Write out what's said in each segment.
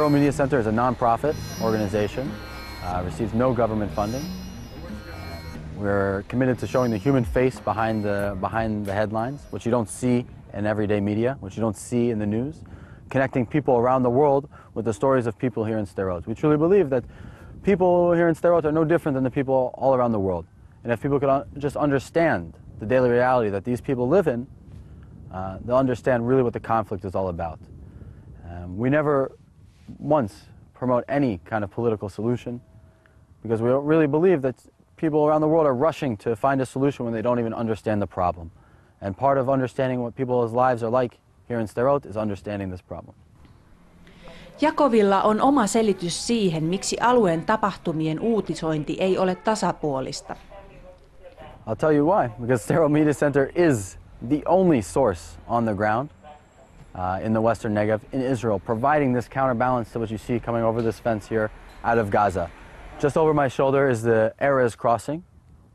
Sderot Media Center is a non-profit organization, receives no government funding. We're committed to showing the human face behind the headlines, which you don't see in everyday media, which you don't see in the news, connecting people around the world with the stories of people here in Sderot. We truly believe that people here in Sderot are no different than the people all around the world. And if people could just understand the daily reality that these people live in, they'll understand really what the conflict is all about. We never once promote any kind of political solution because we don't really believe that people around the world are rushing to find a solution when they don't even understand the problem. And part of understanding what people's lives are like here in Sderot is understanding this problem. Jakovilla on oma selitys siihen, miksi alueen tapahtumien uutisointi ei ole tasapuolista. I'll tell you why. Because Sderot Media Center is the only source on the ground in the Western Negev in Israel, providing this counterbalance to what you see coming over this fence here out of Gaza. Just over my shoulder is the Erez crossing,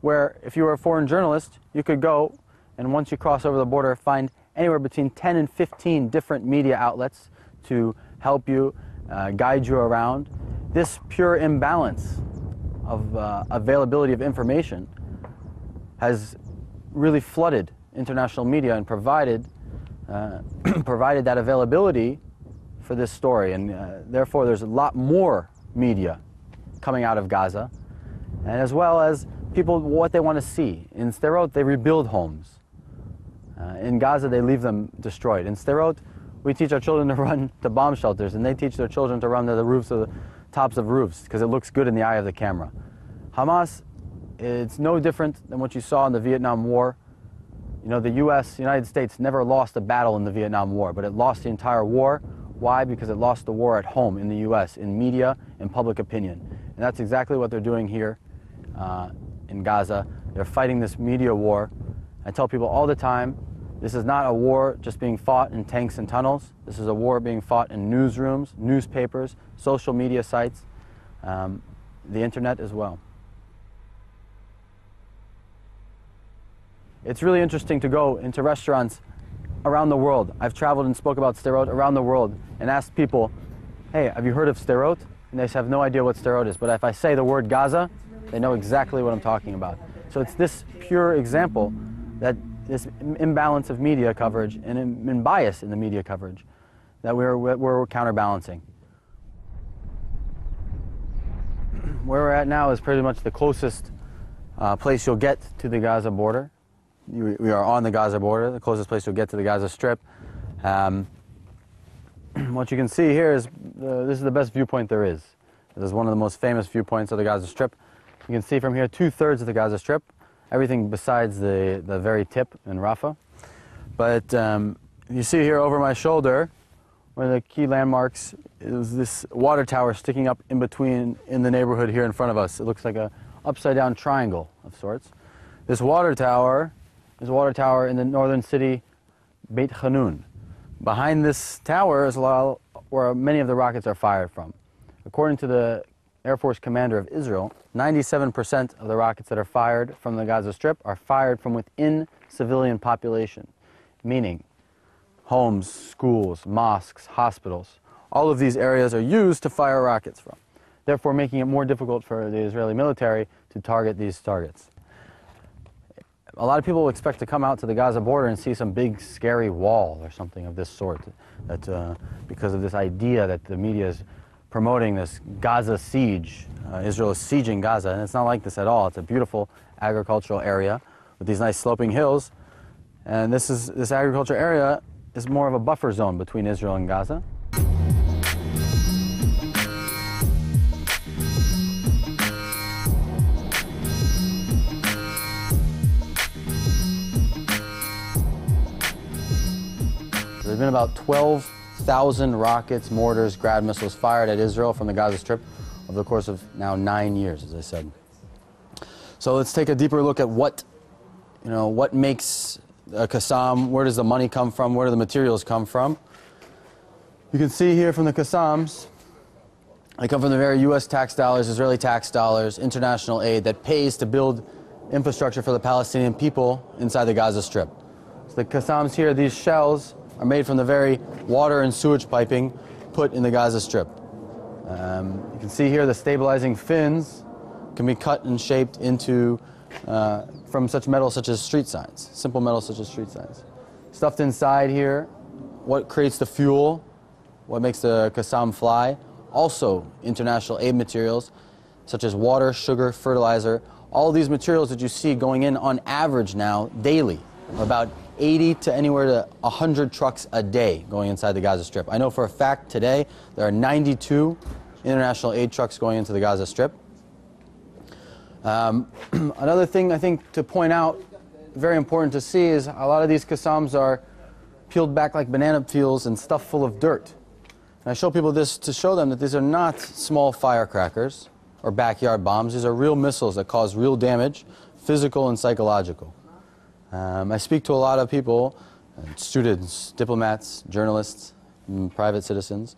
where if you were a foreign journalist, you could go and once you cross over the border, find anywhere between 10 and 15 different media outlets to help you, guide you around. This pure imbalance of availability of information has really flooded international media and provided that availability for this story. And therefore, there's a lot more media coming out of Gaza, and as well as people what they want to see. In Sderot, they rebuild homes. In Gaza, they leave them destroyed. In Sderot, we teach our children to run to bomb shelters, and they teach their children to run to the roofs of the tops of roofs because it looks good in the eye of the camera. Hamas, it's no different than what you saw in the Vietnam War. You know, the United States, never lost a battle in the Vietnam War, but it lost the entire war. Why? Because it lost the war at home in the U.S., in media, in public opinion. And that's exactly what they're doing here in Gaza. They're fighting this media war. I tell people all the time, this is not a war just being fought in tanks and tunnels. This is a war being fought in newsrooms, newspapers, social media sites, the internet as well. It's really interesting to go into restaurants around the world. I've traveled and spoke about Sderot around the world and asked people, hey, have you heard of Sderot? And they have no idea what Sderot is. But if I say the word Gaza, they know exactly what I'm talking about. So it's this pure example that this imbalance of media coverage and bias in the media coverage that we're counterbalancing. Where we're at now is pretty much the closest place you'll get to the Gaza border. We are on the Gaza border, the closest place you'll get to the Gaza Strip. What you can see here is this is the best viewpoint there is. This is one of the most famous viewpoints of the Gaza Strip. You can see from here 2/3 of the Gaza Strip, everything besides the very tip in Rafah. But you see here over my shoulder, one of the key landmarks is this water tower sticking up in between in the neighborhood here in front of us. It looks like a upside-down triangle of sorts. This water tower is a water tower in the northern city, Beit Hanun. Behind this tower is where many of the rockets are fired from. According to the Air Force commander of Israel, 97% of the rockets that are fired from the Gaza Strip are fired from within civilian population, meaning homes, schools, mosques, hospitals. All of these areas are used to fire rockets from, therefore making it more difficult for the Israeli military to target these targets. A lot of people expect to come out to the Gaza border and see some big scary wall or something of this sort, that because of this idea that the media is promoting this Gaza siege. Israel is sieging Gaza, and it's not like this at all. It's a beautiful agricultural area with these nice sloping hills, and this agricultural area is more of a buffer zone between Israel and Gaza. There's been about 12,000 rockets, mortars, Grad missiles fired at Israel from the Gaza Strip over the course of now 9 years, as I said. So let's take a deeper look at what makes a Qassam, where does the money come from, where do the materials come from. You can see here from the Qassams, they come from the very U.S. tax dollars, Israeli tax dollars, international aid that pays to build infrastructure for the Palestinian people inside the Gaza Strip. So the Qassams here, these shells, are made from the very water and sewage piping put in the Gaza Strip. You can see here the stabilizing fins can be cut and shaped into from such metal such as street signs, simple metal such as street signs. Stuffed inside here, what creates the fuel, what makes the Qassam fly, also international aid materials such as water, sugar, fertilizer, all these materials that you see going in on average now daily, about 80 to anywhere to 100 trucks a day going inside the Gaza Strip. I know for a fact today there are 92 international aid trucks going into the Gaza Strip. Another thing I think to point out, very important to see, is a lot of these Qassams are peeled back like banana peels and stuffed full of dirt. And I show people this to show them that these are not small firecrackers or backyard bombs. These are real missiles that cause real damage, physical and psychological. I speak to a lot of people, students, diplomats, journalists, private citizens,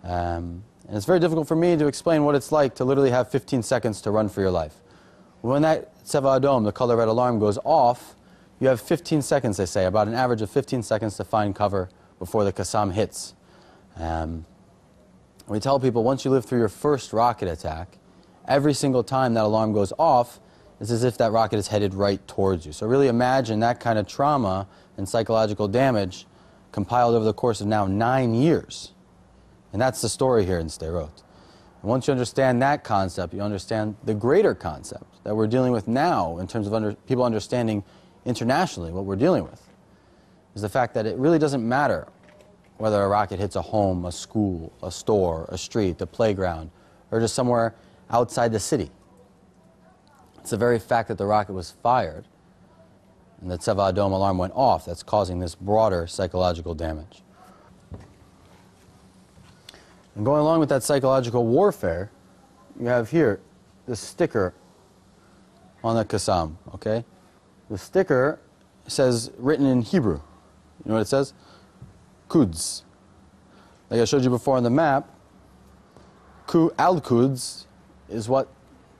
and it's very difficult for me to explain what it's like to literally have 15 seconds to run for your life. When that Tseva Adom, the color red alarm, goes off, you have 15 seconds, they say, about an average of 15 seconds to find cover before the Qassam hits. We tell people once you live through your first rocket attack, every single time that alarm goes off, it's as if that rocket is headed right towards you. So really imagine that kind of trauma and psychological damage compiled over the course of now 9 years. And that's the story here in Sderot. And once you understand that concept, you understand the greater concept that we're dealing with now in terms of people understanding internationally what we're dealing with, is the fact that it really doesn't matter whether a rocket hits a home, a school, a store, a street, a playground, or just somewhere outside the city. It's the very fact that the rocket was fired and the Tseva Adom alarm went off that's causing this broader psychological damage. And going along with that psychological warfare, you have here the sticker on the Qassam, okay? The sticker says, written in Hebrew, you know what it says? Quds. Like I showed you before on the map, Al-Quds is what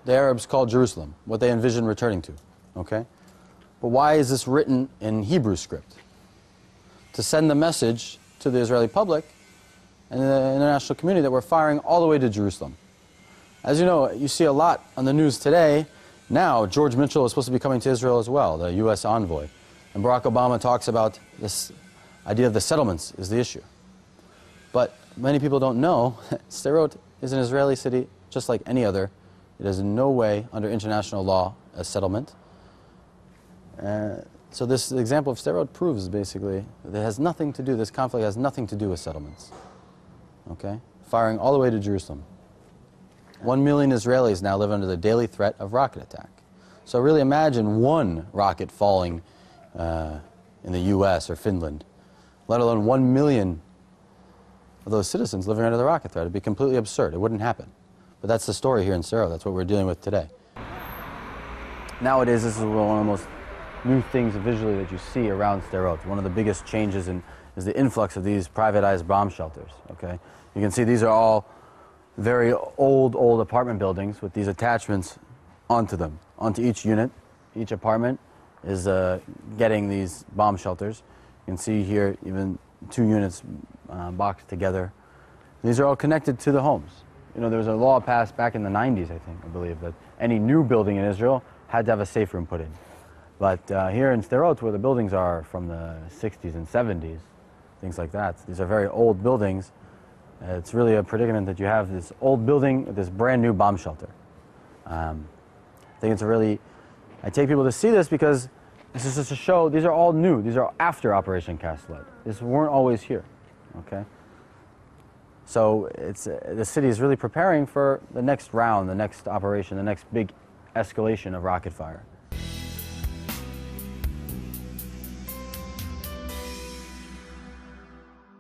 the Arabs call Jerusalem, what they envision returning to, okay? But why is this written in Hebrew script? To send the message to the Israeli public and the international community that we're firing all the way to Jerusalem. As you know, you see a lot on the news today. Now, George Mitchell is supposed to be coming to Israel as well, the U.S. envoy. And Barack Obama talks about this idea of the settlements is the issue. But many people don't know, Sderot is an Israeli city just like any other. It is in no way, under international law, a settlement. So this example of Sderot proves, basically, that it has nothing to do, this conflict has nothing to do with settlements. Okay? Firing all the way to Jerusalem. 1 million Israelis now live under the daily threat of rocket attack. So really imagine one rocket falling in the US or Finland, let alone 1 million of those citizens living under the rocket threat. It'd be completely absurd. It wouldn't happen. But that's the story here in Sderot. That's what we're dealing with today. Nowadays, this is one of the most new things visually that you see around Sderot. One of the biggest changes is the influx of these privatized bomb shelters. Okay, you can see these are all very old apartment buildings with these attachments onto them, onto each unit. Each apartment is getting these bomb shelters. You can see here even 2 units boxed together. These are all connected to the homes. You know, there was a law passed back in the 90s, I believe, that any new building in Israel had to have a safe room put in. But here in Sderot, where the buildings are from the 60s and 70s, things like that, these are very old buildings. It's really a predicament that you have this old building with this brand new bomb shelter. I think it's a really, I take people to see this because this is just a show, these are all new. These are after Operation Cast Lead. These weren't always here, okay? So the city is really preparing for the next round, the next operation, the next big escalation of rocket fire.